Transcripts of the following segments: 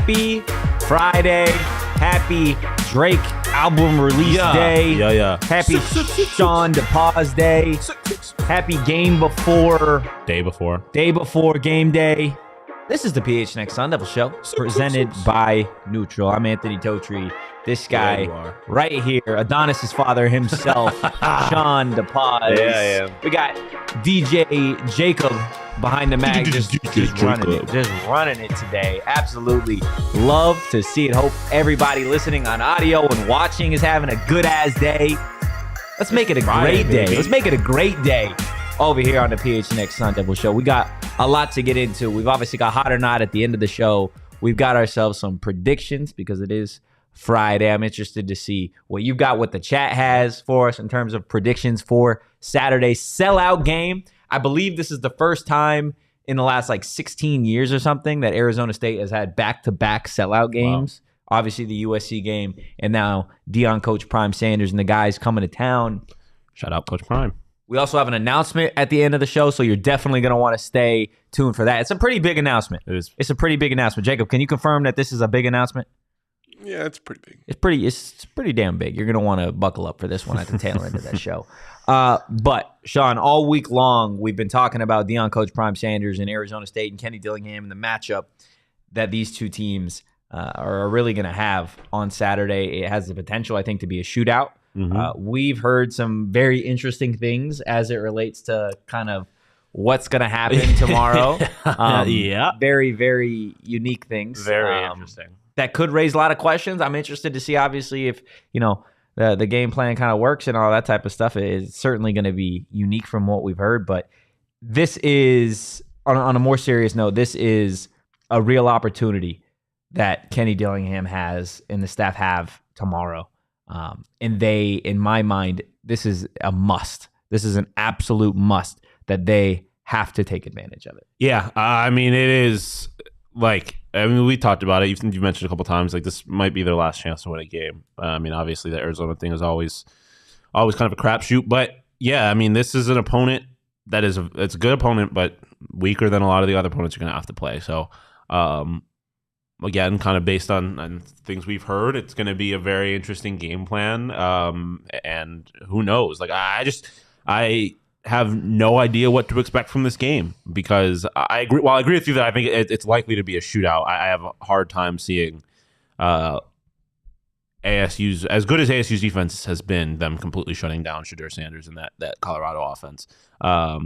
Happy Friday. Happy Drake album release day. Happy Shawn DePaz day. Happy game before. Day before game day. This is the PHNX Sun Devils show presented by Neutral. I'm Anthony Totri. This guy right here, Adonis's father himself, Shawn DePaz. Yeah, I am. We got DJ Jacob behind the mag, just running it today. Absolutely love to see it. Hope everybody listening on audio and watching is having a good ass day. Let's make it a great day. Let's make it a great day over here on the PHNX Sun Devils show. We got a lot to get into. We've obviously got hot or not at the end of the show. We've got ourselves some predictions because it is Friday. I'm interested to see what you've got, what the chat has for us in terms of predictions for Saturday's sellout game. I believe this is the first time in the last 16 years or something that Arizona State has had back-to-back sellout games. Wow. Obviously the USC game, and now Deion Coach Prime Sanders and the guys coming to town. Shout out Coach Prime. We also have an announcement at the end of the show, so you're definitely going to want to stay tuned for that. It's a pretty big announcement. It is. It's a pretty big announcement. Jacob, can you confirm that this is a big announcement? Yeah, it's pretty big. It's pretty damn big. You're going to want to buckle up for this one at the tail end of that show. But, Shawn, all week long, we've been talking about Deion Coach Prime Sanders and Arizona State and Kenny Dillingham and the matchup that these two teams are really going to have on Saturday. It has the potential, I think, to be a shootout. Mm-hmm. We've heard some very interesting things as it relates to kind of what's going to happen tomorrow. Very, very unique things. Very interesting. That could raise a lot of questions. I'm interested to see, obviously, if, the game plan kind of works and all that type of stuff. It's certainly going to be unique from what we've heard. But this is, on a more serious note, this is a real opportunity that Kenny Dillingham has and the staff have tomorrow. And they, in my mind, this is a must. This is an absolute must that they have to take advantage of it. Yeah, I mean, it is we talked about it. You mentioned a couple times, this might be their last chance to win a game. I mean, obviously the Arizona thing is always kind of a crapshoot. But yeah, I mean, this is an opponent that it's a good opponent, but weaker than a lot of the other opponents you're going to have to play. So, again, kind of based on things we've heard, it's going to be a very interesting game plan. And who knows? I have no idea what to expect from this game because I agree. Well, I agree with you that I think it's likely to be a shootout. I have a hard time seeing ASU's, as good as ASU's defense has been, them completely shutting down Shedeur Sanders and that Colorado offense. I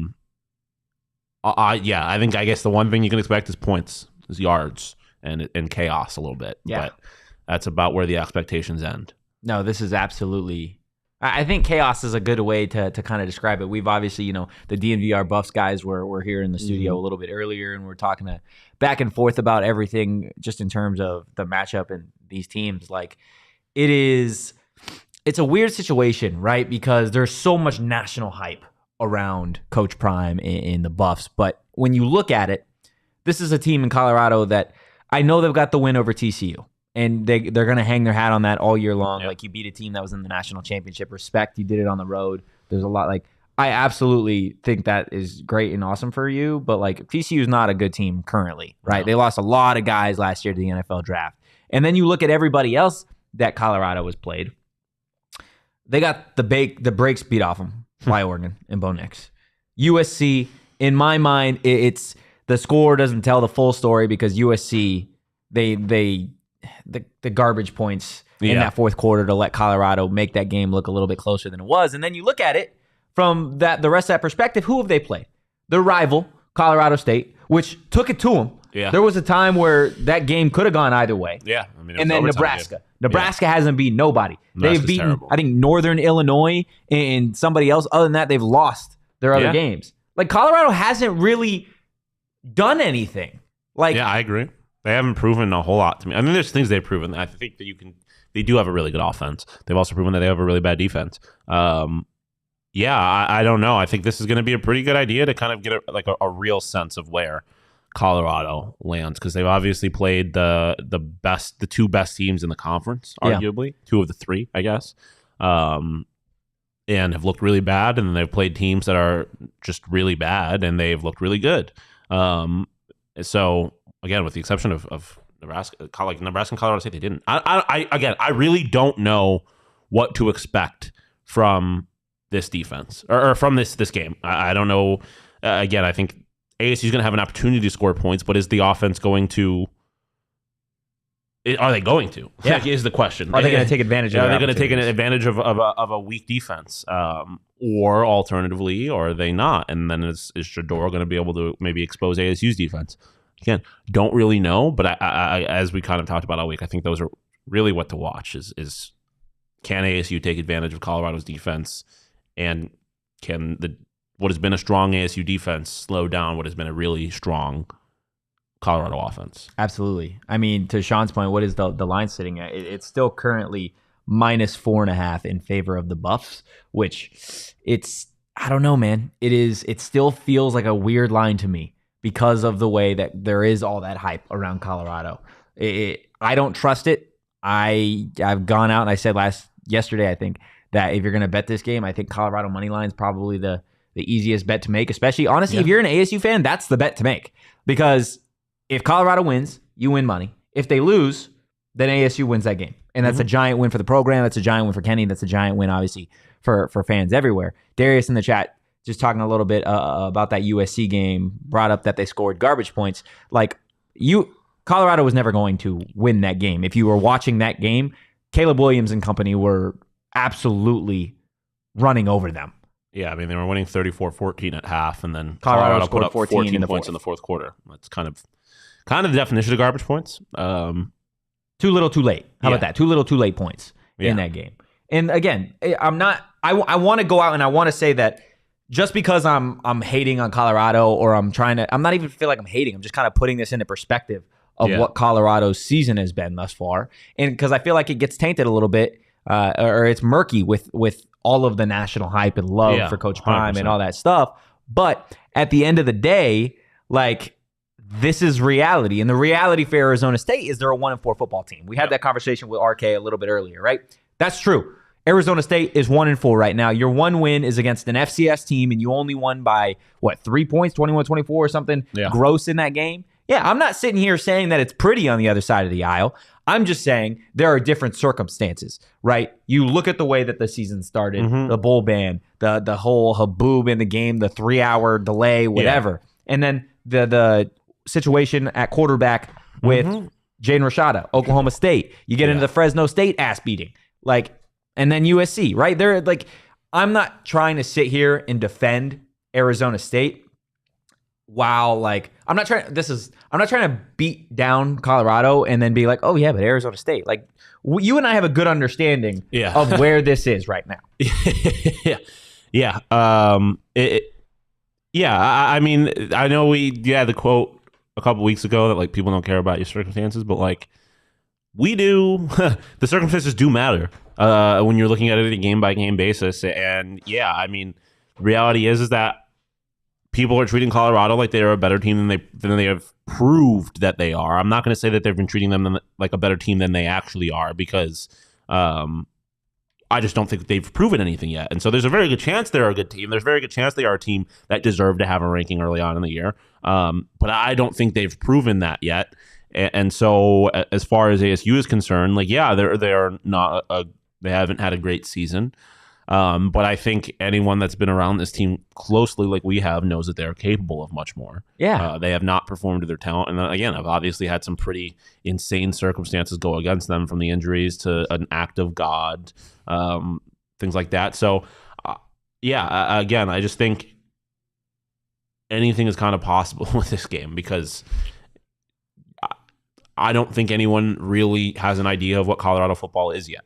guess the one thing you can expect is points, is yards, and chaos a little bit. Yeah. But that's about where the expectations end. No, this is absolutely. I think chaos is a good way to kind of describe it. We've obviously, the DNVR Buffs guys were here in the studio a little bit earlier, and we're talking back and forth about everything just in terms of the matchup and these teams. It's a weird situation, right? Because there's so much national hype around Coach Prime in the Buffs. But when you look at it, this is a team in Colorado that I know they've got the win over TCU. And they're going to hang their hat on that all year long. Yep. You beat a team that was in the national championship. Respect, you did it on the road. There's a lot. I absolutely think that is great and awesome for you. But TCU is not a good team currently, right? No. They lost a lot of guys last year to the NFL draft. And then you look at everybody else that Colorado has played. They got the brakes beat off them by Oregon and Bo Nix. USC, in my mind, it's the score doesn't tell the full story because USC, the garbage points in that fourth quarter to let Colorado make that game look a little bit closer than it was. And then you look at it from the rest of that perspective, who have they played? Their rival, Colorado State, which took it to them. Yeah. There was a time where that game could have gone either way. Yeah. I mean, and then Nebraska. Nebraska hasn't beaten nobody. They've beaten, terrible. I think, Northern Illinois and somebody else. Other than that, they've lost their other games. Like, Colorado hasn't really done anything. Like, yeah, I agree. They haven't proven a whole lot to me. I mean, there's things they've proven. I think that they do have a really good offense. They've also proven that they have a really bad defense. I don't know. I think this is going to be a pretty good idea to kind of get a real sense of where Colorado lands, because they've obviously played the two best teams in the conference, arguably two of the three, I guess, and have looked really bad. And then they've played teams that are just really bad, and they've looked really good. So again, with the exception of Nebraska, like Nebraska and Colorado State, they didn't. I really don't know what to expect from this defense or from this game. I don't know. Again, I think ASU is going to have an opportunity to score points, but is the offense going to? Are they going to? Yeah, is the question. Are they going to take advantage of? Are they going to take advantage of a weak defense, or alternatively, or are they not? And then is Shador going to be able to maybe expose ASU's defense? Again, don't really know, but I as we kind of talked about all week, I think those are really what to watch. Is can ASU take advantage of Colorado's defense, and can what has been a strong ASU defense slow down what has been a really strong Colorado offense? Absolutely. I mean, to Sean's point, what is the line sitting at? It's still currently -4.5 in favor of the Buffs, which I don't know, man. It still feels like a weird line to me because of the way that there is all that hype around Colorado. I don't trust it. I've gone out and I said yesterday, I think, that if you're going to bet this game, I think Colorado money line is probably the easiest bet to make, especially, honestly, if you're an ASU fan, that's the bet to make. Because if Colorado wins, you win money. If they lose, then ASU wins that game. And that's a giant win for the program. That's a giant win for Kenny. That's a giant win, obviously, for fans everywhere. Darius in the chat, just talking a little bit about that USC game, brought up that they scored garbage points. Like, Colorado was never going to win that game. If you were watching that game, Caleb Williams and company were absolutely running over them. Yeah, I mean, they were winning 34-14 at half, and then Colorado put up 14 points in the fourth quarter. That's kind of the definition of garbage points. Too little, too late. How about that? Too little, too late points in that game. And again, I want to go out and I want to say that just because I'm hating on Colorado, or I'm not even feel like I'm hating. I'm just kind of putting this into perspective of what Colorado's season has been thus far. And because I feel like it gets tainted a little bit, or it's murky with all of the national hype and love for Coach Prime 100%. And all that stuff. But at the end of the day, like, this is reality. And the reality for Arizona State is they're a 1-4 football team. We had that conversation with RK a little bit earlier, right? That's true. Arizona State is 1-4 right now. Your one win is against an FCS team, and you only won by, 3 points, 21-24 or something gross in that game? Yeah, I'm not sitting here saying that it's pretty on the other side of the aisle. I'm just saying there are different circumstances, right? You look at the way that the season started, the bowl ban, the whole haboob in the game, the 3-hour delay, whatever. And then the situation at quarterback with Jaden Rashada, Oklahoma State. You get into the Fresno State ass beating. And then USC, right? They're like, I'm not trying to sit here and defend Arizona State. Wow, I'm not trying to beat down Colorado and then be like, oh yeah, but Arizona State. Like, you and I have a good understanding of where this is right now. I mean, I know we had the quote a couple weeks ago that, like, people don't care about your circumstances, but, like, we do. The circumstances do matter when you're looking at it on a game by game basis. And I mean, the reality is that people are treating Colorado like they are a better team than they have proved that they are. I'm not going to say that they've been treating them like a better team than they actually are, because I just don't think they've proven anything yet. And so there's a very good chance they're a good team. There's a very good chance they are a team that deserve to have a ranking early on in the year. But I don't think they've proven that yet. And so as far as ASU is concerned, like, they haven't had a great season. But I think anyone that's been around this team closely, like we have, knows that they're capable of much more. Yeah. They have not performed to their talent. And again, I've obviously had some pretty insane circumstances go against them, from the injuries to an act of God, things like that. So, again, I just think anything is kind of possible with this game, because I don't think anyone really has an idea of what Colorado football is yet,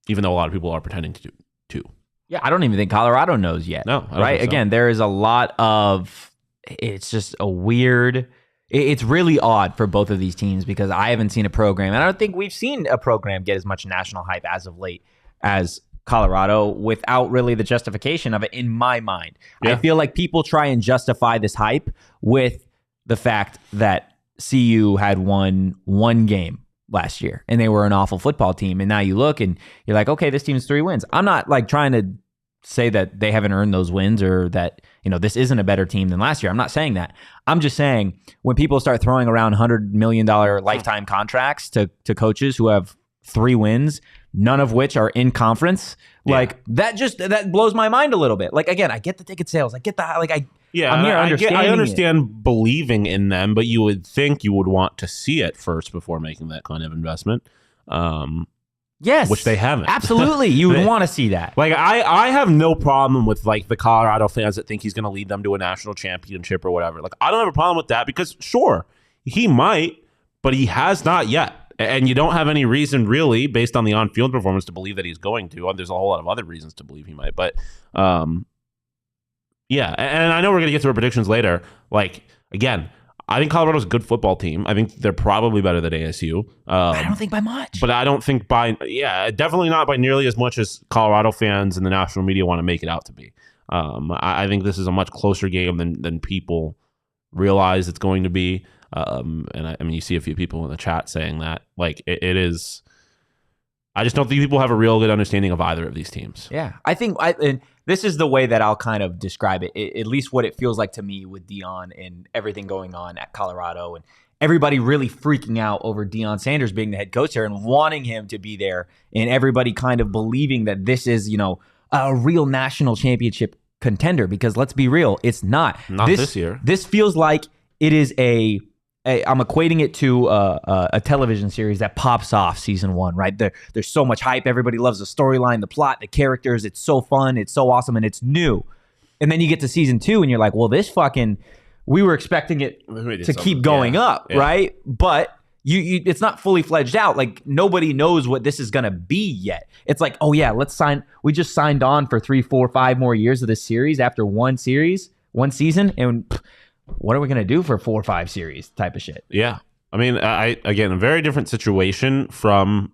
even though a lot of people are pretending to do. Yeah, I don't even think Colorado knows yet. No, I don't right? think so. Again, there is a lot of, it's just a weird, it's really odd for both of these teams because I haven't seen a program, and I don't think we've seen a program get as much national hype as of late as Colorado without really the justification of it in my mind. Yeah. I feel like people try and justify this hype with the fact that CU had won one game last year and they were an awful football team. And now you look and you're like, okay, this team's 3 wins. I'm not like trying to say that they haven't earned those wins or that, this isn't a better team than last year. I'm not saying that. I'm just saying when people start throwing around $100 million lifetime contracts to coaches who have 3 wins, none of which are in conference, like that blows my mind a little bit. Like, again, I get the ticket sales. I get the, like, I'm here understanding I understand believing in them, but you would think you would want to see it first before making that kind of investment. Yes. Which they haven't. Absolutely. You would want to see that. Like, I have no problem with, like, the Colorado fans that think he's going to lead them to a national championship or whatever. Like, I don't have a problem with that because, sure, he might, but he has not yet. And you don't have any reason, really, based on the on-field performance, to believe that he's going to. There's a whole lot of other reasons to believe he might. But, yeah. And I know we're going to get to our predictions later. Like, again, I think Colorado's a good football team. I think they're probably better than ASU. I don't think by much. But I don't think definitely not by nearly as much as Colorado fans and the national media want to make it out to be. I think this is a much closer game than people realize it's going to be. And I mean, you see a few people in the chat saying that. Like, it is. I just don't think people have a real good understanding of either of these teams. Yeah, I think and this is the way that I'll kind of describe it, at least what it feels like to me with Deion and everything going on at Colorado and everybody really freaking out over Deion Sanders being the head coach here and wanting him to be there and everybody kind of believing that this is, a real national championship contender because let's be real, it's not. Not this year. This feels like it is I'm equating it to a television series that pops off season 1, right? There's so much hype. Everybody loves the storyline, the plot, the characters. It's so fun. It's so awesome. And it's new. And then you get to season 2 and you're like, well, we were expecting it to keep going up, right? But it's not fully fledged out. Like nobody knows what this is going to be yet. It's like, oh yeah, we just signed on for 3, 4, 5 more years of this series after one season. And what are we going to do for 4 or 5 series type of shit? Yeah. I mean, again, a very different situation from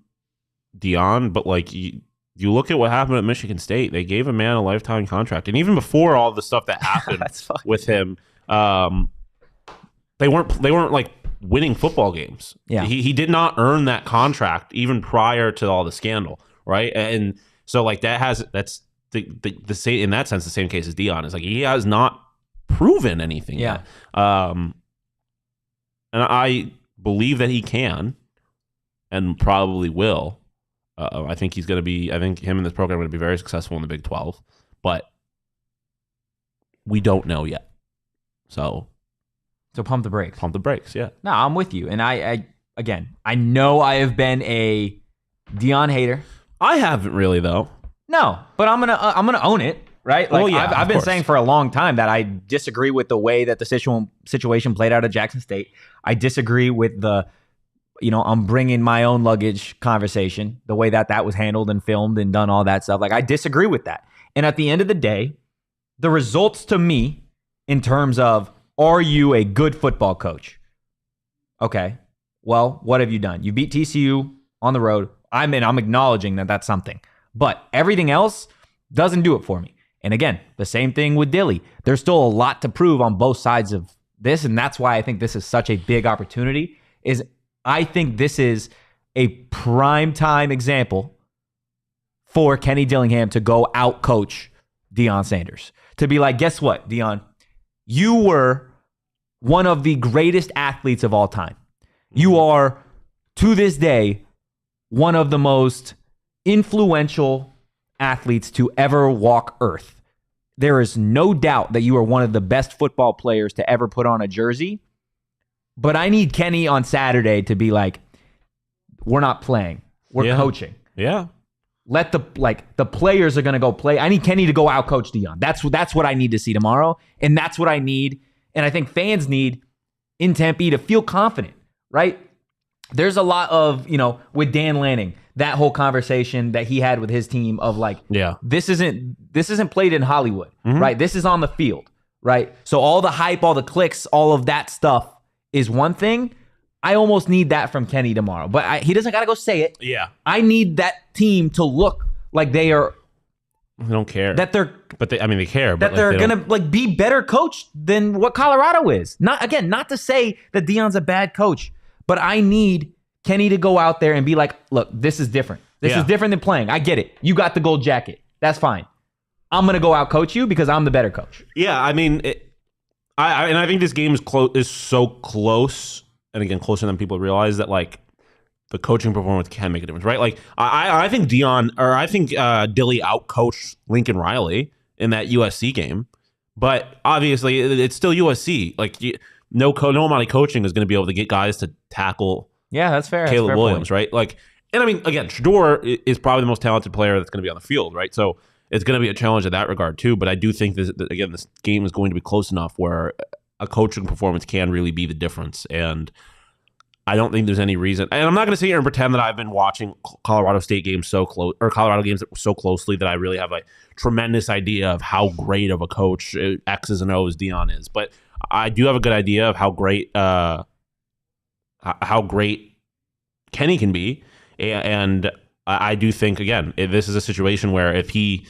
Deion, but like you look at what happened at Michigan State. They gave a man a lifetime contract. And even before all the stuff that happened with him, they weren't like winning football games. Yeah. He did not earn that contract even prior to all the scandal, right? And so like that's the same, in that sense, the same case as Deion. Is like he has not proven anything yet. And I believe that he can and probably will. I think him and this program are going to be very successful in the Big 12, but we don't know yet. So pump the brakes. Pump the brakes, yeah. No, I'm with you. And I know I have been a Deion hater. I haven't really though. No, but I'm gonna own it. Right? Like I've been saying for a long time that I disagree with the way that the situation played out at Jackson State. I disagree with the, I'm bringing my own luggage conversation, the way that was handled and filmed and done all that stuff. Like I disagree with that. And at the end of the day, the results to me in terms of, are you a good football coach? Okay. Well, what have you done? You beat TCU on the road. I'm acknowledging that that's something. But everything else doesn't do it for me. And again, the same thing with Dilly. There's still a lot to prove on both sides of this, and that's why I think this is such a big opportunity. I think this is a prime-time example for Kenny Dillingham to go out-coach Deion Sanders. To be like, guess what, Deion? You were one of the greatest athletes of all time. You are, to this day, one of the most influential athletes to ever walk earth. There is no doubt that you are one of the best football players to ever put on a jersey. But I need Kenny on Saturday to be like, we're not playing. We're coaching. Yeah. Let the players are going to go play. I need Kenny to go out coach Deion. That's what I need to see tomorrow. And that's what I need. And I think fans need in Tempe to feel confident, right? there's a lot of, with Dan Lanning, that whole conversation that he had with his team of like, this isn't played in Hollywood, right? This is on the field, right? So all the hype, all the clicks, all of that stuff is one thing. I almost need that from Kenny tomorrow, but he doesn't got to go say it. Yeah. I need that team to look like they are. They don't care. That they're. But they care. That they're going to be better coached than what Colorado is. Not to say that Deion's a bad coach, but I need Kenny to go out there and be like, look, this is different. This is different than playing. I get it. You got the gold jacket. That's fine. I'm going to go out coach you because I'm the better coach. Yeah, I mean, I think this game is so close. And again, closer than people realize that like the coaching performance can make a difference, right? Like I think Dilly outcoached Lincoln Riley in that USC game, but obviously it's still USC. Like no amount of coaching is going to be able to get guys to tackle. Yeah, that's fair. Caleb that's fair Williams, point. right? Like, and I mean, again, Shador is probably the most talented player that's going to be on the field, right? So it's going to be a challenge in that regard too. But I do think this game is going to be close enough where a coaching performance can really be the difference. And I don't think there's any reason. And I'm not going to sit here and pretend that I've been watching Colorado State games so close, or Colorado games so closely that I really have a tremendous idea of how great of a coach X's and O's Deion is. But I do have a good idea of how great Kenny can be. And I do think, again, this is a situation where if he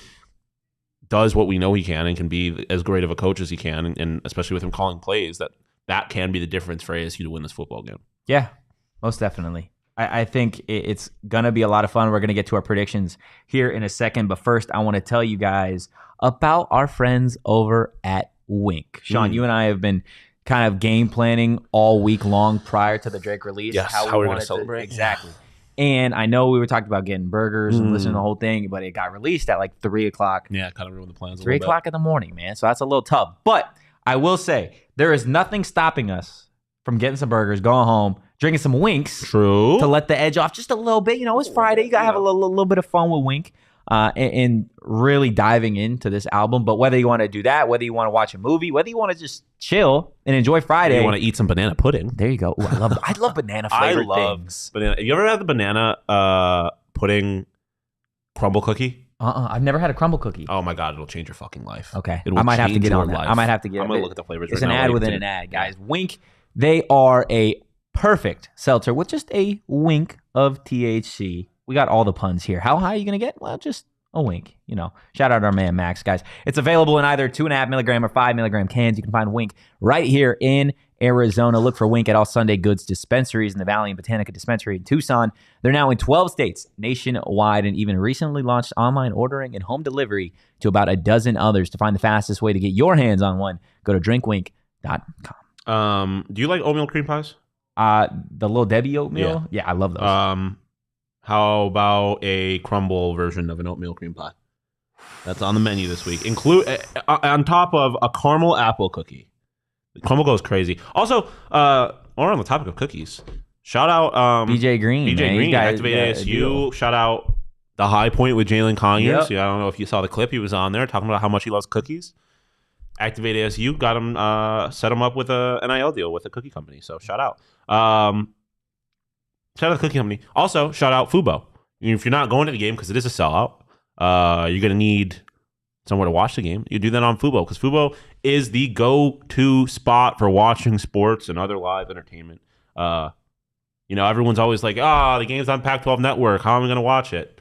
does what we know he can and can be as great of a coach as he can, and especially with him calling plays, that can be the difference for ASU to win this football game. Yeah, most definitely. I think it's going to be a lot of fun. We're going to get to our predictions here in a second. But first, I want to tell you guys about our friends over at Wink. Shawn, you and I have been kind of game planning all week long prior to the Drake release. Yes, how we're going to celebrate. Exactly. And I know we were talking about getting burgers and listening to the whole thing, but it got released at like 3 o'clock. Yeah, kind of ruined the plans. 3 o'clock in the morning, man. So that's a little tough. But I will say, there is nothing stopping us from getting some burgers, going home, drinking some Winks. True. To let the edge off just a little bit. It's Friday. You got to have a little bit of fun with Wink and really diving into this album. But whether you want to do that, whether you want to watch a movie, whether you want to just chill and enjoy Friday. You want to eat some banana pudding. There you go. Ooh, I love banana flavored things. Banana. Have you ever had the banana pudding crumble cookie? I've never had a crumble cookie. Oh my God, it'll change your fucking life. Okay. I might have to get on that. I might have to get on I'm going to look at the flavors It's right now. an ad within an ad, guys. Wink, they are a perfect seltzer with just a wink of THC. We got all the puns here. How high are you going to get? Well, just a wink. Shout out our man Max, guys. It's available in either 2.5 milligram or 5 milligram cans. You can find Wink right here in Arizona. Look for Wink at all Sunday Goods dispensaries in the Valley and Botanica Dispensary in Tucson. They're now in 12 states nationwide and even recently launched online ordering and home delivery to about a dozen others. To find the fastest way to get your hands on one, go to drinkwink.com. Do you like oatmeal cream pies? The Little Debbie oatmeal? Yeah, I love those. How about a crumble version of an oatmeal cream pie? That's on the menu this week. Include on top of a caramel apple cookie. The crumble goes crazy. Also, or on the topic of cookies, shout out BJ Green. Activate ASU. Shout out the High Point with Jalin Conyers. Yeah, I don't know if you saw the clip. He was on there talking about how much he loves cookies. Activate ASU got him, set him up with a NIL deal with a cookie company. So shout out. Shout out the cookie company. Also, shout out Fubo. If you're not going to the game because it is a sellout, you're going to need somewhere to watch the game. You do that on Fubo because Fubo is the go-to spot for watching sports and other live entertainment. Everyone's always like, the game's on Pac-12 Network. How am I going to watch it?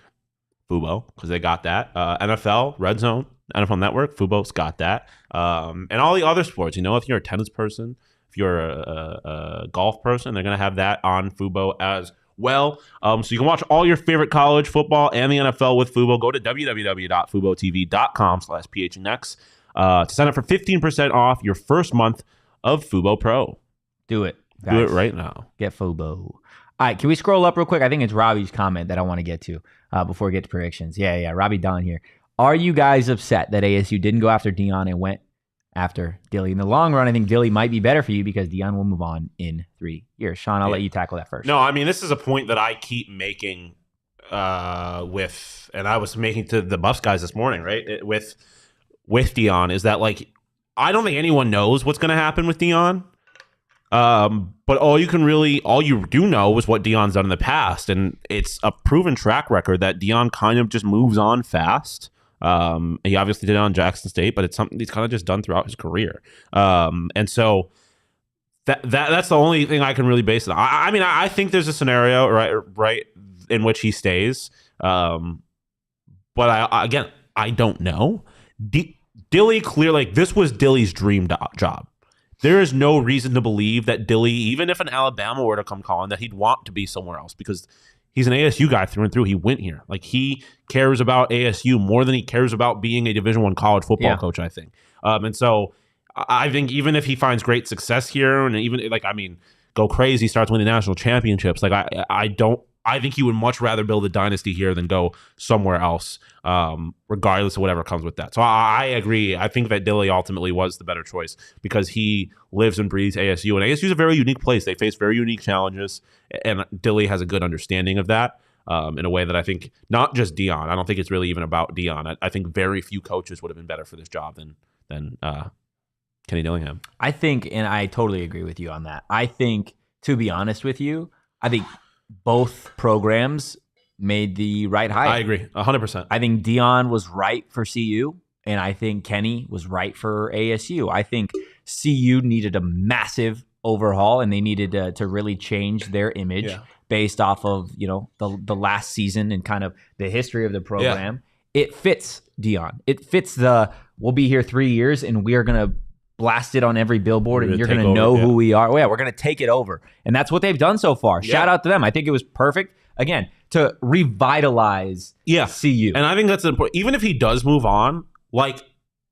Fubo, because they got that. NFL, Red Zone, NFL Network, Fubo's got that. And all the other sports. If you're a tennis person, if you're a golf person, they're going to have that on Fubo as well. So you can watch all your favorite college football and the NFL with Fubo. Go to www.fubotv.com/PHNX to sign up for 15% off your first month of Fubo Pro. Do it. Guys. Do it right now. Get Fubo. All right, can we scroll up real quick? I think it's Robbie's comment that I want to get to before we get to predictions. Yeah, Robbie Don here. Are you guys upset that ASU didn't go after Deion and went after Dilly? In the long run, I think Dilly might be better for you because Deion will move on in 3 years. Shawn, I'll let you tackle that first. No, I mean, this is a point that I keep making and I was making to the Buffs guys this morning, right? With Deion, is that like, I don't think anyone knows what's going to happen with Deion. But all you do know is what Deion's done in the past, and it's a proven track record that Deion kind of just moves on fast. He obviously did it on Jackson State, but it's something he's kind of just done throughout his career. And so that's the only thing I can really base it on. I think there's a scenario right in which he stays. But I don't know. Dilly clearly, this was Dilly's dream job. There is no reason to believe that Dilly, even if an Alabama were to come calling, that he'd want to be somewhere else, because he's an ASU guy through and through. He went here. He cares about ASU more than he cares about being a Division I college football coach, I think. And so I think even if he finds great success here, and even go crazy, starts winning national championships, I think he would much rather build a dynasty here than go somewhere else, regardless of whatever comes with that. So I agree. I think that Dilly ultimately was the better choice because he lives and breathes ASU. And ASU is a very unique place. They face very unique challenges, and Dilly has a good understanding of that in a way that I think not just Deion. I don't think it's really even about Deion. I think very few coaches would have been better for this job than Kenny Dillingham. I think, and I totally agree with you on that. I think, to be honest with you, I think both programs made the right hire. I agree, 100%. I think Deion was right for CU, and I think Kenny was right for ASU. I think CU needed a massive overhaul, and they needed to really change their image based off of the last season and kind of the history of the program. Yeah. It fits Deion. It fits we'll be here 3 years, and we are going to blast it on every billboard, and you're going to know who we are. Oh, yeah, we're going to take it over. And that's what they've done so far. Shout out to them. I think it was perfect, again, to revitalize CU. And I think that's important. Even if he does move on,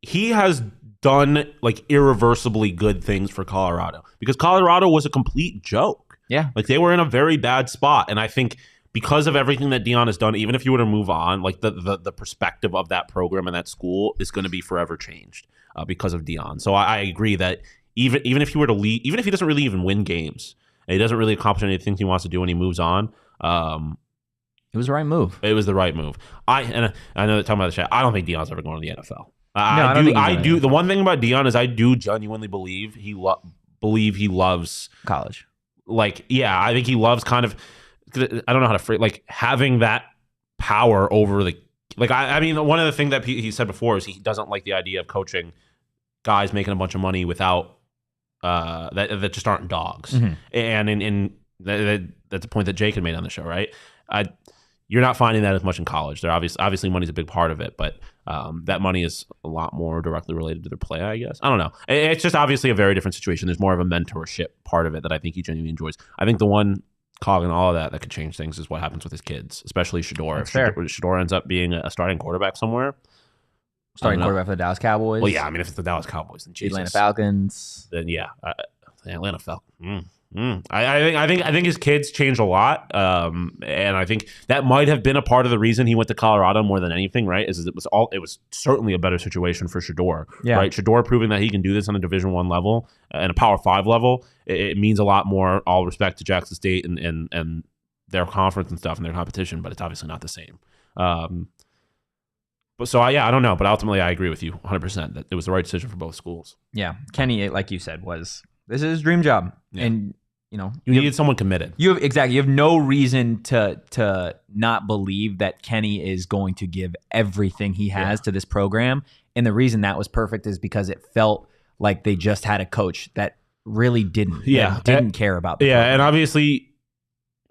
he has done irreversibly good things for Colorado, because Colorado was a complete joke. Yeah. They were in a very bad spot. And I think because of everything that Deion has done, even if you were to move on, the perspective of that program and that school is going to be forever changed because of Deion. So I agree that even if he were to leave, even if he doesn't really even win games, and he doesn't really accomplish anything he wants to do when he moves on, it was the right move. It was the right move. I know that talking about the chat, I don't think Deion's ever going to the NFL. I do. The one thing about Deion is I do genuinely believe he loves college. I think he loves kind of, I don't know how to phrase, having that power over the, one of the things that he said before is he doesn't like the idea of coaching guys making a bunch of money without that just aren't dogs. Mm-hmm. And that's a point that Jake had made on the show, right? You're not finding that as much in college. They're obviously money's a big part of it, but that money is a lot more directly related to their play, I guess. I don't know. It's just obviously a very different situation. There's more of a mentorship part of it that I think he genuinely enjoys. I think the one cog in all of that could change things is what happens with his kids, especially Shador. If Shador ends up being a starting quarterback somewhere. Starting quarterback for the Dallas Cowboys? Well, yeah. I mean, if it's the Dallas Cowboys, then Jesus. Atlanta Falcons. Then, yeah. The Atlanta Falcons. I think his kids changed a lot, and I think that might have been a part of the reason he went to Colorado more than anything. Right? It was certainly a better situation for Shador. Yeah. Right? Shador proving that he can do this on a Division I level and a Power 5 level. It means a lot more. All respect to Jackson State and their conference and stuff and their competition, but it's obviously not the same. I don't know, but ultimately I agree with you 100% that it was the right decision for both schools. Yeah, Kenny, like you said, this is his dream job, and you needed someone committed. You have no reason to not believe that Kenny is going to give everything he has to this program, and the reason that was perfect is because it felt like they just had a coach that really didn't care about the program. And obviously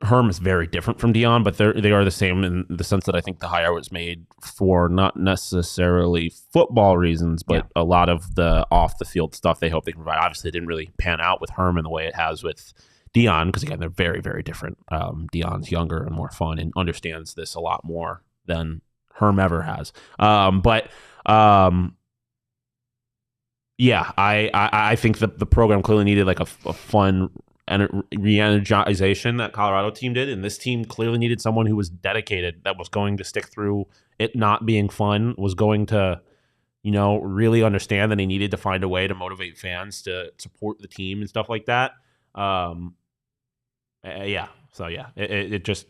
Herm is very different from Deion, but they are the same in the sense that I think the hire was made for not necessarily football reasons, but a lot of the off the field stuff they hope they can provide. Obviously, it didn't really pan out with Herm in the way it has with Deion, because again, they're very, very different. Deion's younger and more fun and understands this a lot more than Herm ever has. I think the program clearly needed like a fun and re-energization that Colorado team did, and this team clearly needed someone who was dedicated, that was going to stick through it not being fun, was going to, really understand that they needed to find a way to motivate fans to support the team and stuff like that. It just,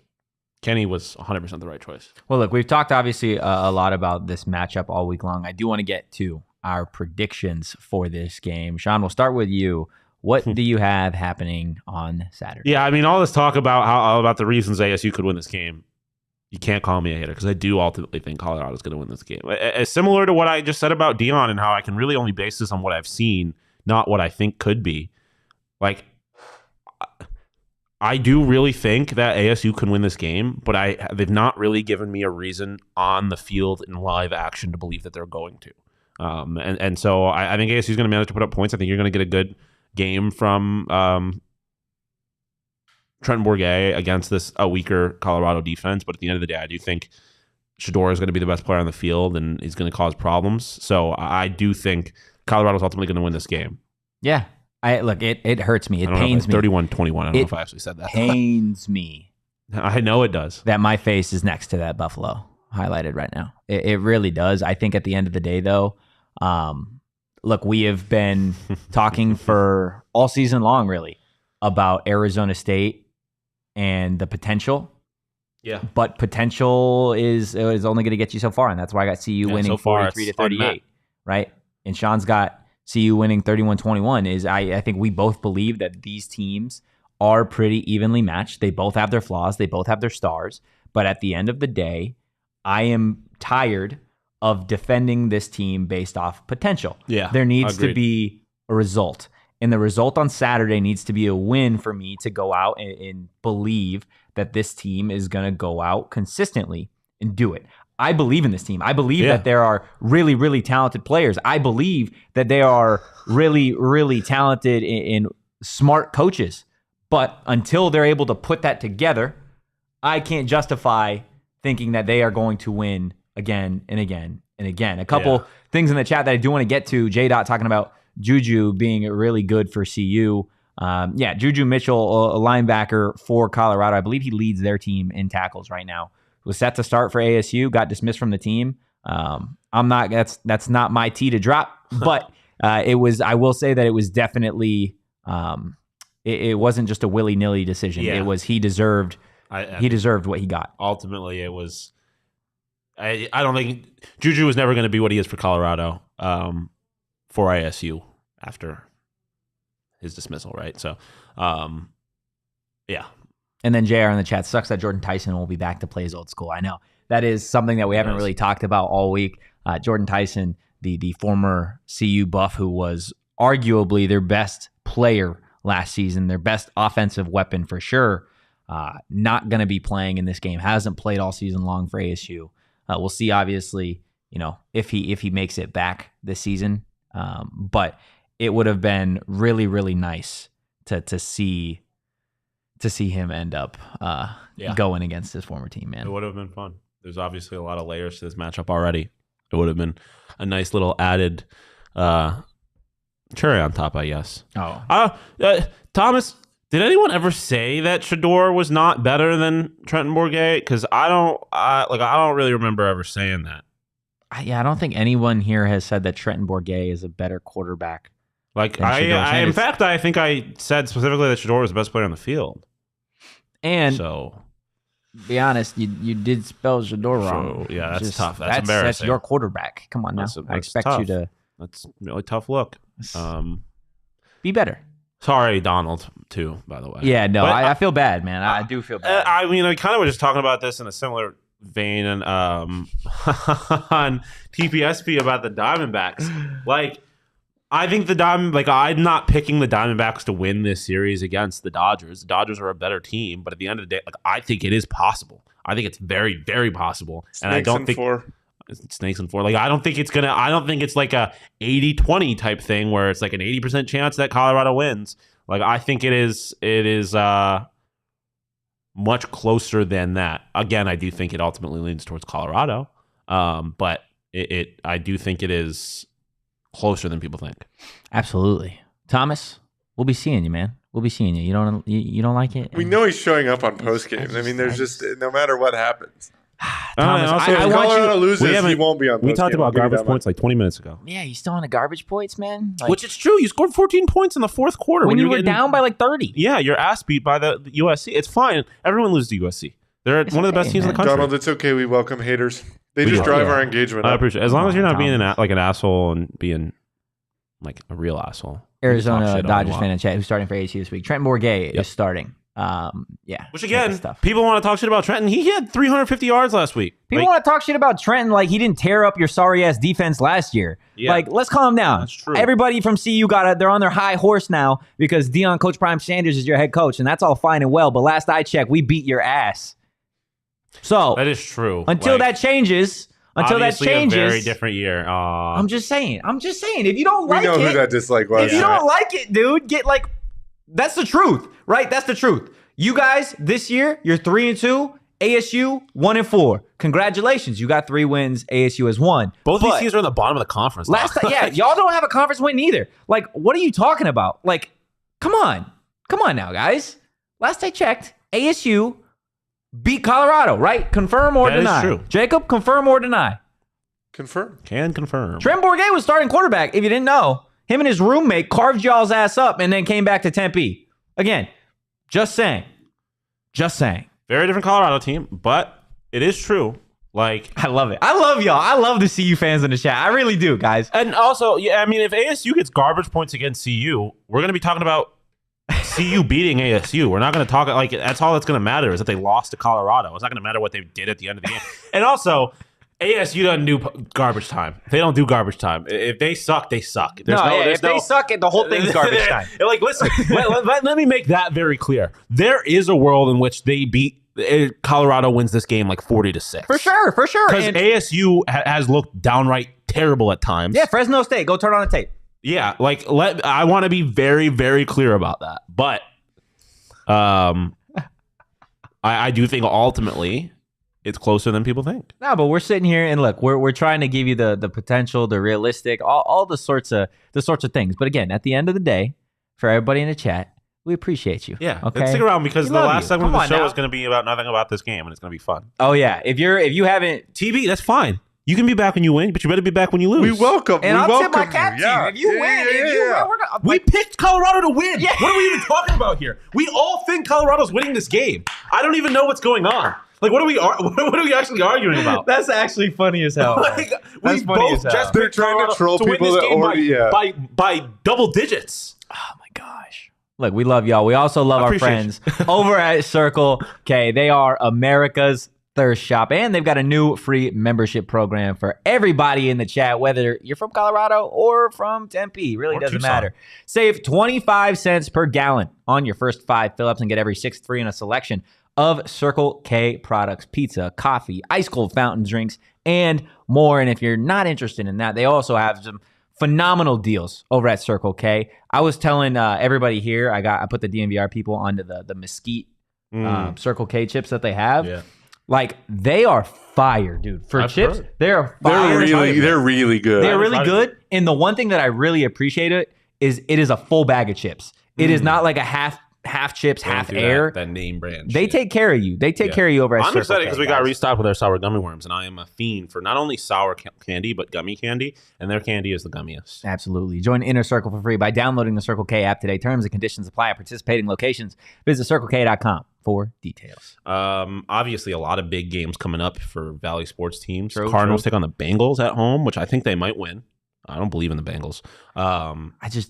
Kenny was 100% the right choice. Well, look, we've talked obviously a lot about this matchup all week long. I do want to get to our predictions for this game. Shawn, we'll start with you. What do you have happening on Saturday? Yeah, I mean, all this talk about the reasons ASU could win this game, you can't call me a hater because I do ultimately think Colorado's going to win this game. Similar to what I just said about Deion and how I can really only base this on what I've seen, not what I think could be. Like, I do really think that ASU can win this game, but they've not really given me a reason on the field in live action to believe that they're going to. And so I think ASU is going to manage to put up points. I think you're going to get a good game from Trenton Bourguet against a weaker Colorado defense. But at the end of the day, I do think Shedeur is going to be the best player on the field, and he's going to cause problems. So I do think Colorado's ultimately going to win this game. Yeah. It hurts me. It pains me. 31-21. I don't know if I actually said that. Pains me. I know it does. That my face is next to that Buffalo highlighted right now. It really does. I think at the end of the day, though, look, we have been talking for all season long, really, about Arizona State and the potential. Yeah. But potential is only going to get you so far, and that's why I got CU winning 43-38, right? And Shawn's got CU winning 31-21. I think we both believe that these teams are pretty evenly matched. They both have their flaws. They both have their stars. But at the end of the day, I am tired of defending this team based off potential. Yeah, there needs to be a result. And the result on Saturday needs to be a win for me to go out and believe that this team is going to go out consistently and do it. I believe in this team. I believe that there are really, really talented players. I believe that they are really, really talented and smart coaches. But until they're able to put that together, I can't justify thinking that they are going to win again and again and again. A couple things in the chat that I do want to get to. J-Dot talking about Juju being really good for CU. Juju Mitchell, a linebacker for Colorado. I believe he leads their team in tackles right now. Was set to start for ASU, got dismissed from the team. That's not my tea to drop, but it was. I will say that it was definitely. It wasn't just a willy-nilly decision. Yeah. It was he deserved. He deserved what he got. Ultimately, it was. I don't think Juju was never going to be what he is for Colorado for ISU after his dismissal, right? So, yeah. And then JR in the chat, sucks that Jordan Tyson will be back to play his old school. I know. That is something that we haven't really talked about all week. Jordan Tyson, the former CU Buff, who was arguably their best player last season, their best offensive weapon for sure, not going to be playing in this game. Hasn't played all season long for ASU. We'll see, obviously, if he makes it back this season. But it would have been really, really nice to see him end up going against his former team, man. It would have been fun. There's obviously a lot of layers to this matchup already. It would have been a nice little added cherry on top, I guess. Thomas, did anyone ever say that Shedeur was not better than Trenton Bourguet? Because I don't really remember ever saying that. I don't think anyone here has said that Trenton Bourguet is a better quarterback. In fact, I think I said specifically that Shedeur was the best player on the field. And so, be honest, you did spell Shedeur wrong. So, yeah, that's tough. That's embarrassing. That's your quarterback. Come on now. I expect tough. you to. That's a really tough look. Be better. Sorry, Donald, too, by the way. Yeah, no, I feel bad, man. I do feel bad. I mean, I kind of was just talking about this in a similar vein and on TPSP about the Diamondbacks. I think I'm not picking the Diamondbacks to win this series against the Dodgers. The Dodgers are a better team, but at the end of the day, I think it is possible. I think it's very, very possible. And I don't think snakes and four. I don't think it's like a 80-20 type thing where it's like an 80% chance that Colorado wins. I think it is much closer than that. Again, I do think it ultimately leans towards Colorado. But I do think it is closer than people think. Absolutely. Thomas, we'll be seeing you, man. We'll be seeing you. You don't like it? We know he's showing up on post game. I mean, there's just no matter what happens. Thomas, also, I if want Colorado you. loses, he won't be on post game. We talked about garbage points 20 minutes ago. Yeah, you still on the garbage points, man? Which is true. You scored 14 points in the fourth quarter. When you were down by 30. Yeah, you're ass beat by the USC. It's fine. Everyone loses to USC. They're one of the best teams in the country. Donald, it's okay. We welcome haters. They just drive our engagement up. I appreciate it. As long as you're not being an asshole and being like a real asshole. Arizona Dodgers fan in chat who's starting for ASU this week. Trenton Bourguet is starting. Which again, people want to talk shit about Trenton. He had 350 yards last week. People want to talk shit about Trenton like he didn't tear up your sorry ass defense last year. Yeah. Like, let's calm down. That's true. Everybody from CU they're on their high horse now because Deion, Coach Prime Sanders is your head coach, and that's all fine and well. But last I checked, we beat your ass. So that is true. Until that changes. A very different year. I'm just saying. If you don't like it, we know who that dislike was. If you don't like it, dude, that's the truth, right? That's the truth. You guys, this year, you're 3-2. ASU 1-4. Congratulations, you got 3 wins. ASU has 1. Both these teams are in the bottom of the conference. Y'all don't have a conference win either. Like, what are you talking about? Like, come on now, guys. Last I checked, ASU beat Colorado, right? Confirm or deny? That is true. Jacob, confirm or deny? Confirm. Can confirm. Trent Bourguet was starting quarterback. If you didn't know, him and his roommate carved y'all's ass up and then came back to Tempe. Again, just saying. Very different Colorado team, but it is true. Like, I love it. I love y'all. I love the CU fans in the chat. I really do, guys. And also, yeah, I mean, if ASU gets garbage points against CU, we're going to be talking about CU beating ASU. We're not going to talk like that's all that's going to matter is that they lost to Colorado. It's not going to matter what they did at the end of the game. And also, ASU doesn't do garbage time. They don't do garbage time. If they suck, they suck. If they suck, the whole thing's garbage time. Like, listen, let me make that very clear. There is a world in which they beat Colorado wins this game like 40-6. For sure. Because ASU has looked downright terrible at times. Yeah, Fresno State. Go turn on the tape. Yeah, like I want to be very, very clear about that. But I do think ultimately it's closer than people think. No, but we're sitting here and look, we're trying to give you the potential, the realistic, all the sorts of things. But again, at the end of the day, for everybody in the chat, we appreciate you. Yeah, okay. Stick around because the last segment of the show is going to be about nothing about this game, and it's going to be fun. Oh yeah, if you haven't TB, that's fine. You can be back when you win, but you better be back when you lose. We welcome. And I'll tip my cap to you. If you win, we picked Colorado to win. Yeah. What are we even talking about here? We all think Colorado's winning this game. I don't even know what's going on. Like, what are we actually arguing about? That's actually funny as hell. We both just they're trying to troll people that already by double digits. Oh my gosh. Look, we love y'all. We also love our friends over at Circle K. They are America's thirst shop, and they've got a new free membership program for everybody in the chat, whether you're from Colorado or from Tempe. Really doesn't matter. Save 25 cents per gallon on your first 5 fill-ups and get every 6th free in a selection of Circle K products, pizza, coffee, ice cold fountain drinks, and more. And if you're not interested in that, they also have some phenomenal deals over at Circle K. I was telling everybody here, I put the DNVR people onto the Mesquite Circle K chips that they have. Yeah. Like, they are fire, dude. For chips, they're fire. They're really good. They're really good. And the one thing that I really appreciate it is a full bag of chips. It is not like a half chips, half air. That name brand. They take care of you. They take care of you over at Circle K. I'm excited because we got restocked with our sour gummy worms, and I am a fiend for not only sour candy, but gummy candy, and their candy is the gummiest. Absolutely. Join Inner Circle for free by downloading the Circle K app today. Terms and conditions apply at participating locations. Visit CircleK.com for details. Obviously, a lot of big games coming up for Valley sports teams. Cardinals take on the Bengals at home, which I think they might win. I don't believe in the Bengals. I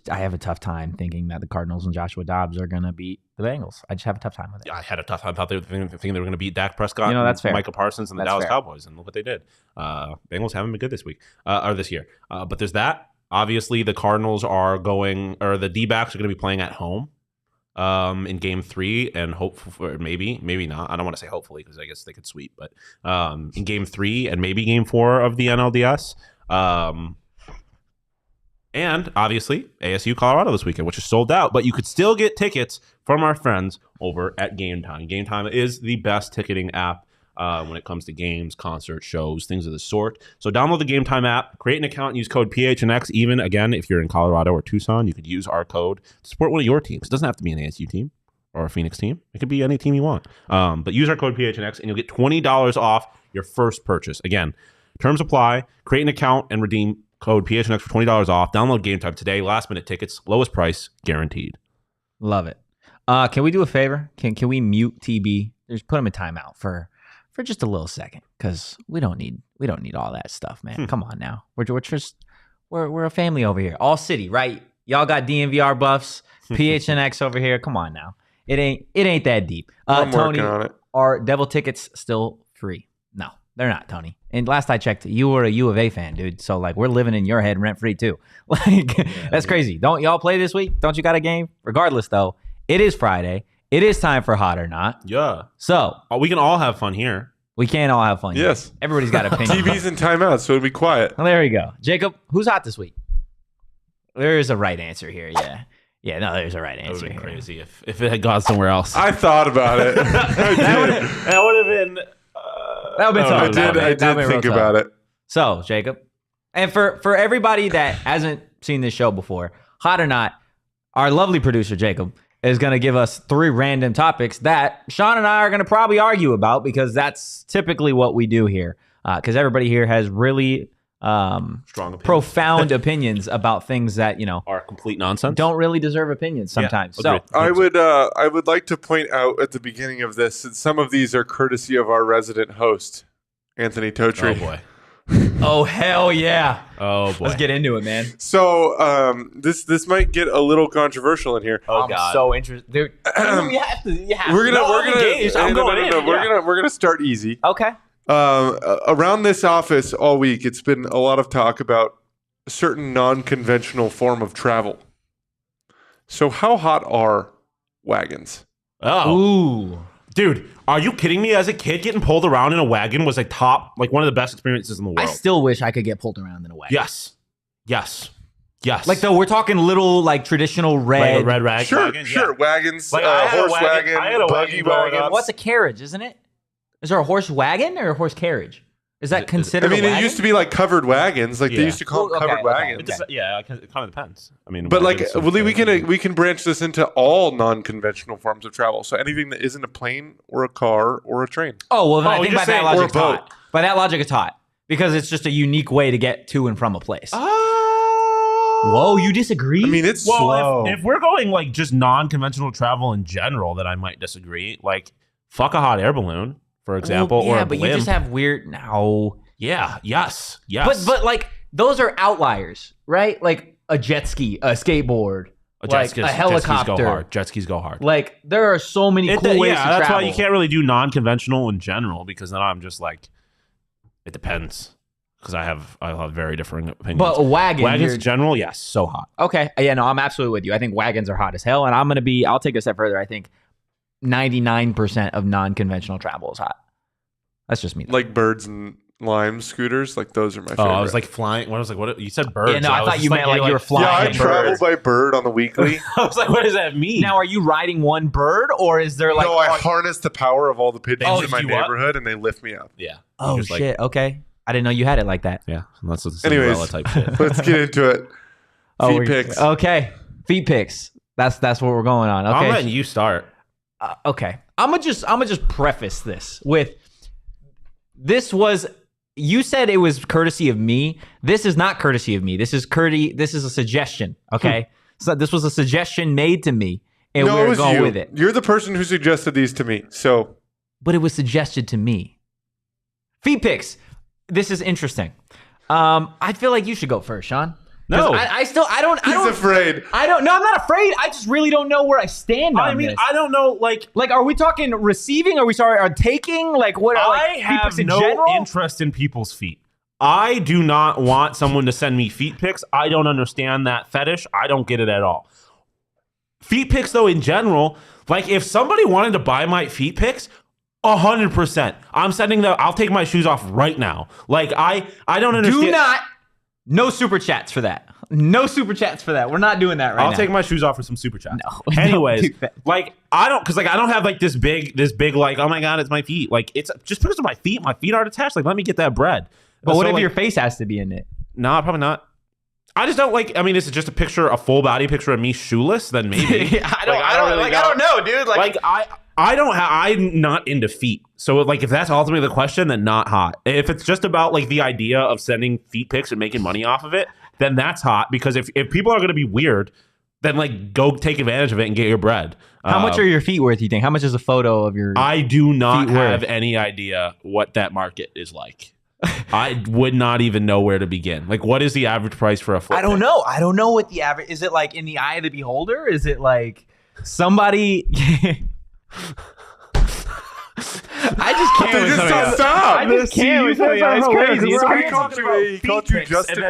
have a tough time thinking that the Cardinals and Joshua Dobbs are going to beat the Bengals. I just have a tough time with it. Yeah, I had a tough time. I thought they were thinking they were going to beat Dak Prescott, that's fair. Micah Parsons, and the Dallas Cowboys, and look what they did. Bengals haven't been good this week or this year. But there's that. Obviously, the Cardinals are going, or the D-backs are going to be playing at home in Game 3, and hopefully, maybe not. I don't want to say hopefully because I guess they could sweep, but in Game 3 and maybe Game 4 of the NLDS. And obviously, ASU Colorado this weekend, which is sold out, but you could still get tickets from our friends over at Game Time. Game Time is the best ticketing app when it comes to games, concerts, shows, things of the sort. So download the Game Time app, create an account, and use code PHNX. Even, again, if you're in Colorado or Tucson, you could use our code to support one of your teams. It doesn't have to be an ASU team or a Phoenix team. It could be any team you want. But use our code PHNX, and you'll get $20 off your first purchase. Again, terms apply. Create an account and redeem code PHNX for $20 off. Download Game Time today. Last minute tickets, lowest price guaranteed. Love it. Can we do a favor? Can we mute TB? Just put him in timeout for just a little second, because we don't need all that stuff, man. Come on now. We're we're a family over here. All city, right? Y'all got DNVR buffs, PHNX over here. Come on now. It ain't that deep. I'm Tony, working on it. are Devil tickets still free? No, they're not, Tony. And last I checked, you were a U of A fan, dude. So like we're living in your head rent free too. Like that's crazy. Don't y'all play this week? Don't you got a game? Regardless though, it is Friday. It is time for Hot or Not. Yeah. So we can all have fun here. we can't all have fun. Yes. Everybody's got opinions. TV's in timeout, so it'll be quiet. Well, there we go. Jacob, who's hot this week? There is a right answer here. Yeah. Yeah, no, there's a right That would answer have been here. crazy if it had gone somewhere else. I thought about it. I did. That would have been. That would have been tough. I did think about it. So, Jacob, and for everybody that hasn't seen this show before, Hot or Not, our lovely producer, Jacob, is going to give us 3 random topics that Shawn and I are going to probably argue about because that's typically what we do here. Because everybody here has really Strong opinion. profound opinions about things that, Are complete nonsense. don't really deserve opinions sometimes. Yeah, So, agreed. I would like to point out at the beginning of this that some of these are courtesy of our resident host, Anthony Totri. Oh boy. oh, hell yeah. Oh boy. Let's get into it, man. So this might get a little controversial in here. Oh, I'm so interested. Dude, you have to. Yeah. We're gonna we're gonna start easy. Okay. Around this office all week, it's been a lot of talk about a certain non-conventional form of travel. So how hot are wagons? Oh. Ooh. Dude, are you kidding me? As a kid, getting pulled around in a wagon was like one of the best experiences in the world. I still wish I could get pulled around in a wagon. Yes. Like, though, we're talking little, like, traditional red. Like a red rag Sure, wagon? sure. Yeah. Wagons, Like, I had a horse wagon- I had a buggy wagon growing wagon. up. What's a carriage, isn't it? Is there a horse wagon or a horse carriage? Is that considered I mean, a wagon? it used to be like covered wagons. Like they Yeah. used to call them Okay, covered okay, wagons. It just, yeah, it kind of depends. I mean, But like, wagons are we fair. can branch this into all non-conventional forms of travel. So anything that isn't a plane or a car or a train. Oh, well, then Oh, I think you're by that saying- logic or a it's hot. boat. By that logic, it's hot. Because it's just a unique way to get to and from a place. Whoa, you disagree? I mean, it's Well, slow. if we're going like just non-conventional travel in general, then I might disagree. Like, fuck a hot air balloon, for example, Well, yeah, or a but blimp. you just have weird. No. Yeah, yes. But like, those are outliers, right? Like a jet ski, a skateboard, like a helicopter. Jet skis go hard. Jet skis go hard. Like, there are so many cool ways to travel. That's why you can't really do non-conventional in general, because then I'm just like, it depends. Because I have very differing opinions. But a wagon, wagons in general, yes, so hot. Okay. Yeah, no, I'm absolutely with you. I think wagons are hot as hell. And I'll take it a step further. I think 99% of non-conventional travel is hot. That's just me. Like birds and lime scooters. Like those are my favorite. Oh, I was like flying. What was like? What you said? Birds. Yeah, no, I was thought just you meant like you were flying. yeah, I a travel bird. by bird on the weekly. I was like, what does that mean? Now, are you riding one bird or is there like... No, I harness the power of all the pigeons Oh, in my you what? neighborhood and they lift me up. yeah. Oh, Just like- shit. Okay. I didn't know you had it like that. Yeah, that's the Anyways. Cinderella type shit. Let's get into it. Feet pics. Okay. Feet pics. That's what we're going on. Okay. I'm letting you start. Okay. I'm gonna just preface this with you said it was courtesy of me. This is not courtesy of me. This is a suggestion. Okay. So this was a suggestion made to me, and No, it we're was going you. with it. You're the person who suggested these to me. So But it was suggested to me. Feet pics. This is interesting. I feel like you should go first, Shawn. 'Cause No. I don't. he's afraid. I don't. No, I'm not afraid. I just really don't know where I stand on I mean, this. I don't know. Like, Like, are we talking receiving? Are taking? Like, what? I Like, feet have pics in no general? interest in people's feet. I do not want someone to send me feet pics. I don't understand that fetish. I don't get it at all. Feet pics, though, in general, like if somebody wanted to buy my feet pics, 100%. I'm sending them. I'll take my shoes off right now. Like I don't understand. Do not. No super chats for that. No super chats for that. We're not doing that right now. I'll take my shoes off for some super chats. No, don't Anyways, do that. like I don't have like this big like, oh my god, it's my feet. Like it's just because of my feet. My feet aren't attached. Like let me get that bread. But what So, if like, your face has to be in it? No, probably not. I just don't like. I mean, is it just a full body picture of me shoeless? Then maybe. I don't know, dude. I'm not into feet. So like, if that's ultimately the question, then not hot. If it's just about like the idea of sending feet pics and making money off of it, then that's hot. Because if people are going to be weird, then like go take advantage of it and get your bread. How much are your feet worth? You think? How much is a photo of your? I do not feet have worth? any idea what that market is like. I would not even know where to begin. Like, what is the average price for a foot? I don't know. I don't know what the average is. It like in the eye of the beholder? Is it like somebody? I just can't. Stop. I just can't. It's crazy. He called you Justin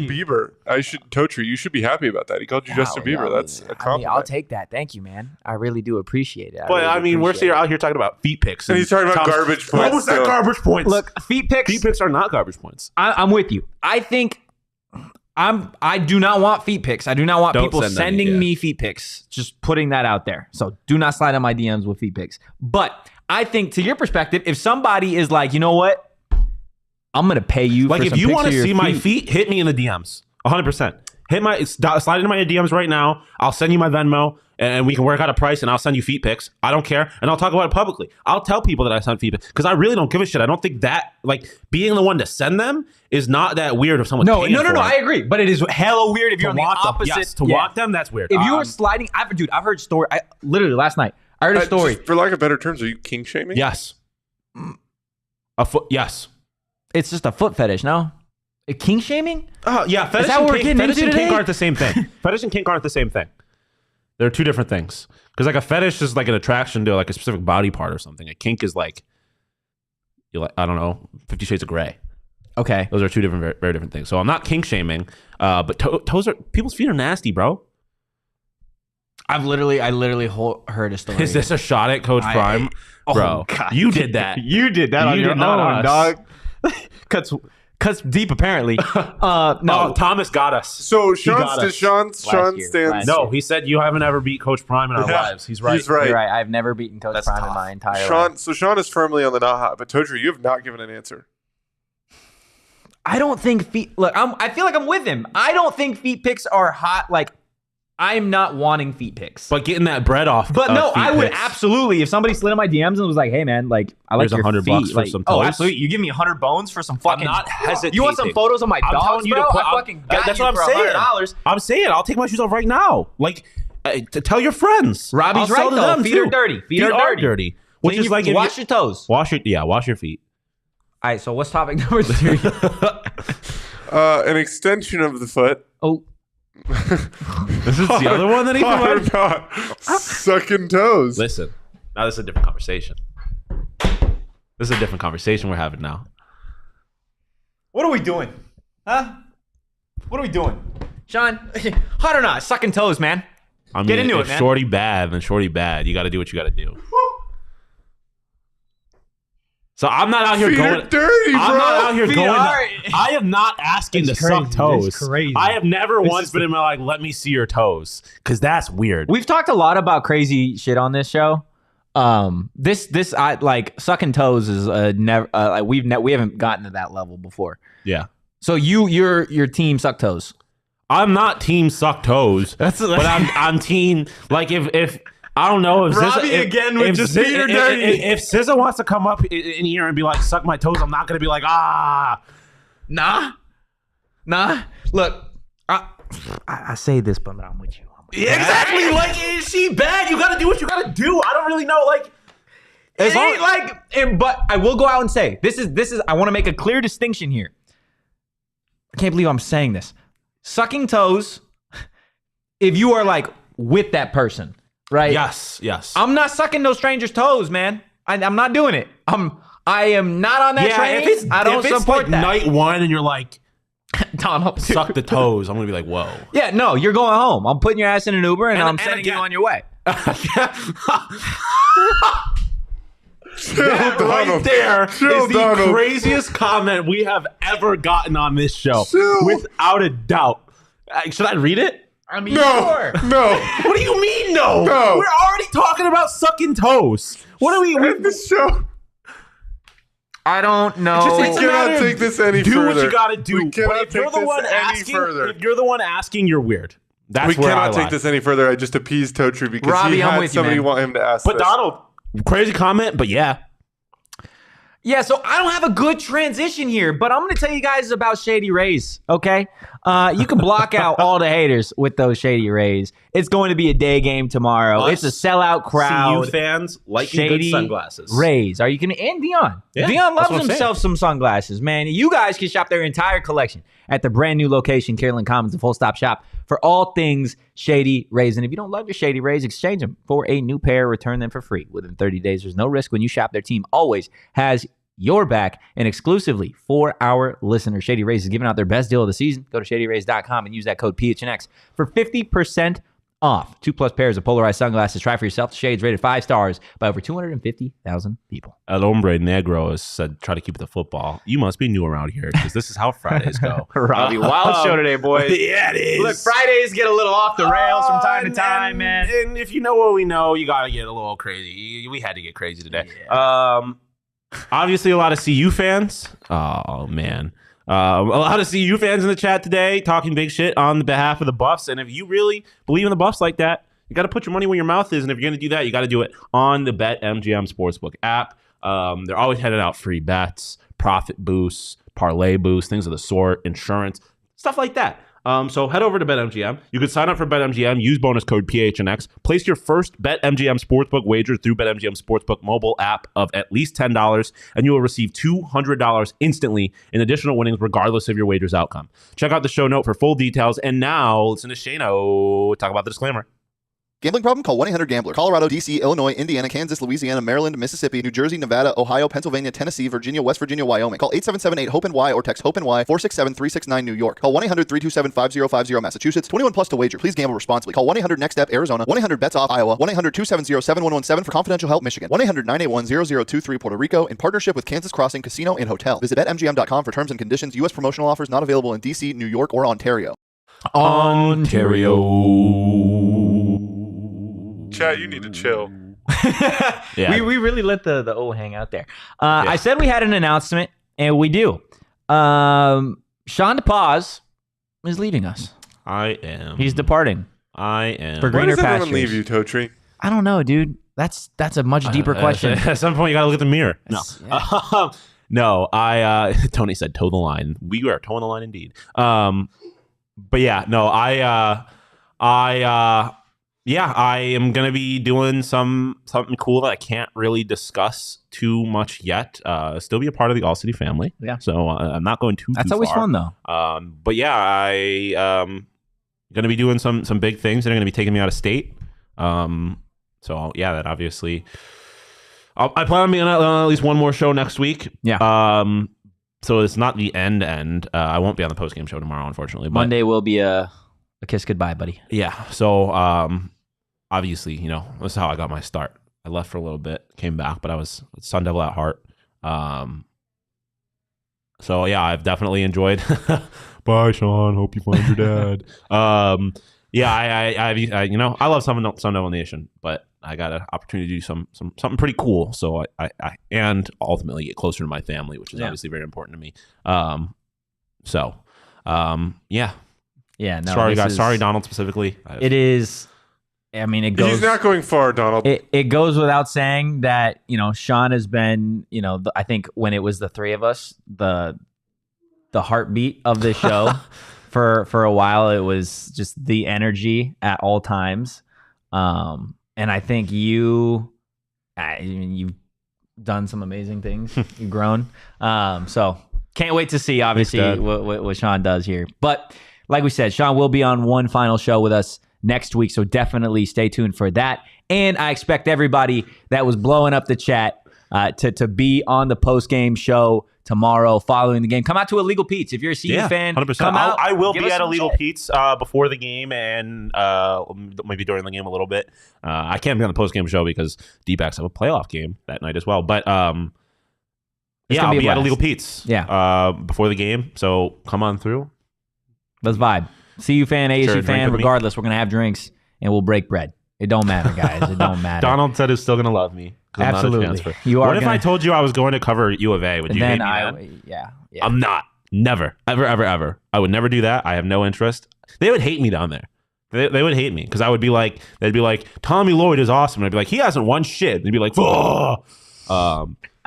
Bieber. Totri, you should be happy about that. He called you Justin Bieber. That's a compliment. I'll take that. Thank you, man. I really do appreciate it. But I mean, we're out here talking about feet picks. And he's talking about garbage points. What was that garbage points? Look, feet picks. Feet picks are not garbage points. I'm with you. I think I do not want feet picks. I do not want people sending me feet picks. Just putting that out there. So do not slide on my DMs with feet picks. But I think, to your perspective, if somebody is like, you know what, I'm gonna pay you. Like, for if you want to see my feet, hit me in the DMs. 100%. Slide into my DMs right now. I'll send you my Venmo, and we can work out a price, and I'll send you feet pics. I don't care, and I'll talk about it publicly. I'll tell people that I sent feet pics because I really don't give a shit. I don't think that, like, being the one to send them is not that weird if someone. No. I agree, but it is hella weird if you're on the opposite. Yes, to walk them, that's weird. If you were sliding, I've heard story. Literally last night, I heard a story. For lack of better terms, are you kink shaming? Yes. A foot. Yes. It's just a foot fetish, no? Kink shaming? Yeah. Fetish and kink aren't the same thing. Fetish and kink aren't the same thing. They're two different things. Because like a fetish is like an attraction to like a specific body part or something. A kink is like, I don't know, 50 Shades of Grey. Okay. Those are two different, very, very different things. So I'm not kink shaming, but toes are, people's feet are nasty, bro. I literally heard a story. Is this a shot at Coach Prime? Bro, God. You did that. You did that on your own, dog. Cuts deep, apparently. No, Thomas got us. So Shawn stands. No, he said you haven't ever beat Coach Prime in our lives. He's right. He's right. You're right. I've never beaten Coach Prime in my entire life. So Shawn is firmly on the not hot, but Totri, you have not given an answer. I don't think feet. Look, I feel like I'm with him. I don't think feet pics are hot. Like, I'm not wanting feet pics. But getting that bread off. But no, I would absolutely. If somebody slid in my DMs and was like, "Hey, man, like, I like your $100 feet." for some toes. Oh, absolutely. You give me 100 bones for some fucking. I'm not hesitating. You want some photos of my dogs, bro? I fucking got that's you what for $100. I'm saying. I'll take my shoes off right now. Like, to tell your friends. Robbie's right though. Feet are dirty. Feet are dirty. Which is like, wash your toes. Wash your feet. All right. So what's topic number 3? An extension of the foot. Oh. This is the other one that he provided? Sucking toes. Listen, now this is a different conversation. This is a different conversation we're having now. What are we doing? Huh? What are we doing? Shawn, hot or not? Sucking toes, man. I mean, get into it, man. Shorty bad, then shorty bad. You got to do what you got to do. So I'm not out here feet going. Are dirty, bro. I'm not out here going. I am not asking to suck toes. It's crazy. I have never once been in my like, let me see your toes, because that's weird. We've talked a lot about crazy shit on this show. I like sucking toes is never. Like we haven't gotten to that level before. Yeah. So your team suck toes. I'm not team suck toes. But I'm team like if. I don't know if Robbie SZA, again with just feet are dirty. If SZA wants to come up in here and be like, suck my toes, I'm not going to be like, Nah. Look, I say this, but I'm with you. Yeah, exactly. Like, is she bad? You got to do what you got to do. I don't really know. Like, but I will go out and say, this is, I want to make a clear distinction here. I can't believe I'm saying this. Sucking toes, if you are like with that person. Right. Yes. I'm not sucking no stranger's toes, man. I'm not doing it. I am not on that train. I don't support like that. Night one, and you're like, Donald, suck the toes. I'm gonna be like, whoa. Yeah, no, you're going home. I'm putting your ass in an Uber, and I'm sending you on your way. Right there is the craziest comment we have ever gotten on this show, without a doubt. Should I read it? I mean, no. What do you mean, no? We're already talking about sucking toes. What are we? This show. I don't know. We cannot take this any further. Do what you got to do. We cannot take this any further. If you're the one asking, you're weird. That's where cannot take this any further. I just appeased Totri because Robbie, he had somebody want him to ask. But Donald, crazy comment. But yeah. Yeah, so I don't have a good transition here, but I'm going to tell you guys about Shady Rays, okay? You can block out all the haters with those Shady Rays. It's going to be a day game tomorrow. It's a sellout crowd. CU fans liking Shady good sunglasses. Rays. Are you kidding me? And Deion. Yeah, Deion that's loves what I'm himself some sunglasses, man. You guys can shop their entire collection at the brand new location, Carolyn Commons, a full-stop shop for all things Shady Rays. And if you don't love your Shady Rays, exchange them for a new pair. Return them for free within 30 days. There's no risk when you shop. Their team always has your back. And exclusively for our listeners, Shady Rays is giving out their best deal of the season. Go to shadyrays.com and use that code PHNX for 50% off. 2+ pairs of polarized sunglasses. Try for yourself. The Shades rated 5 stars by over 250,000 people. El Hombre Negro has said, try to keep the football. You must be new around here because this is how Fridays go. Robbie, wild show today, boys. Yeah, it is. Look, Fridays get a little off the rails from time to time, man. And if you know what we know, you got to get a little crazy. We had to get crazy today. Yeah. Obviously, a lot of CU fans. Oh, man. A lot of CU fans in the chat today talking big shit on the behalf of the Buffs. And if you really believe in the Buffs like that, you got to put your money where your mouth is. And if you're going to do that, you got to do it on the BetMGM Sportsbook app. They're always handing out free bets, profit boosts, parlay boosts, things of the sort, insurance, stuff like that. So head over to BetMGM. You can sign up for BetMGM, use bonus code PHNX, place your first BetMGM Sportsbook wager through BetMGM Sportsbook mobile app of at least $10, and you will receive $200 instantly in additional winnings regardless of your wager's outcome. Check out the show note for full details. And now listen to Shano talk about the disclaimer. Gambling problem? Call 1-800-GAMBLER. Colorado, D.C., Illinois, Indiana, Kansas, Louisiana, Maryland, Mississippi, New Jersey, Nevada, Ohio, Pennsylvania, Tennessee, Virginia, West Virginia, Wyoming. Call 877-8-HOPE-NY or text HOPE-NY 467-369 New York. Call 1-800-327-5050 Massachusetts. 21 plus to wager. Please gamble responsibly. Call 1-800-NEXT-STEP Arizona. 1-800-BETS-OFF Iowa. 1-800-270-7117 for confidential help Michigan. 1-800-981-0023 Puerto Rico in partnership with Kansas Crossing Casino and Hotel. Visit BetMGM.com for terms and conditions. U.S. promotional offers not available in D.C., New York, or Ontario. Chat, you need to chill. Yeah. We really let the O hang out there. I said we had an announcement, and we do. Shawn DePaz is leaving us. I am. He's departing I am. for Why greener does everyone pastures. leave you, Totri? I don't know, dude. That's a much deeper question. At some point, you got to look at the mirror. No. Yeah. No, Tony said toe the line. We are toeing the line indeed. But yeah, no, I am gonna be doing something cool that I can't really discuss too much yet. Still be a part of the ALLCITY family. Yeah. So I'm not going too. That's too always far. fun, though. But yeah, I gonna be doing some big things that are gonna be taking me out of state. So yeah, that obviously. I plan on being on at least one more show next week. Yeah. So it's not the end. I won't be on the post game show tomorrow, unfortunately. But Monday will be a kiss goodbye, buddy. yeah. So obviously, this is how I got my start. I left for a little bit, came back, but I was Sun Devil at heart. So yeah, I've definitely enjoyed. Bye, Shawn. Hope you find your dad. Yeah, I love Sun Devil Nation, but I got an opportunity to do something pretty cool. So I and ultimately get closer to my family, which is obviously very important to me. Yeah. Yeah. No. Sorry, guys. Sorry, Donald specifically. It is. I mean, it goes. He's not going far, Donald. It goes without saying that Shawn has been I think when it was the three of us, the heartbeat of this show. For a while, it was just the energy at all times, and I think you've done some amazing things. You've grown, so can't wait to see obviously what Shawn does here. But like we said, Shawn will be on one final show with us next week, so definitely stay tuned for that. And I expect everybody that was blowing up the chat to be on the post game show tomorrow following the game. Come out to Illegal Pete's. If you're a CU fan, 100%. come out. I will give be us at some Illegal chat. Pete's before the game and maybe during the game a little bit. I can't be on the post-game show because D-backs have a playoff game that night as well. But I'll be at Illegal Pete's before the game. So come on through. Let's vibe. CU fan, ASU Sure, fan, regardless, we're going to have drinks and we'll break bread. It don't matter, guys. It don't matter. Donald said he's still going to love me. Absolutely. You are. What if I told you I was going to cover U of A? Would you hate me then? Yeah. I'm not. Never. Ever. I would never do that. I have no interest. They would hate me down there. They would hate me because I would be like, they'd be like, Tommy Lloyd is awesome. And I'd be like, he hasn't won shit. They'd be like, oh.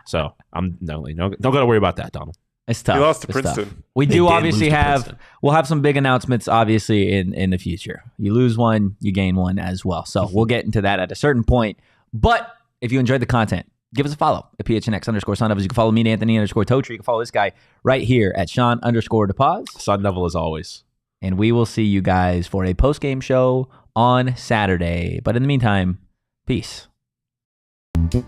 So I'm definitely don't got to worry about that, Donald. It's tough. He lost to It's tough. Princeton. We They do did obviously lose to have, Princeton. we'll have some big announcements obviously in the future. You lose one, you gain one as well. So we'll get into that at a certain point. But if you enjoyed the content, give us a follow at PHNX_Sun Devils. You can follow me at Anthony_Totri. You can follow this guy right here at Shawn_DePaz. Sun Devil as always. And we will see you guys for a post-game show on Saturday. But in the meantime, peace. We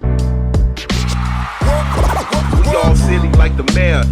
all silly like the mayor.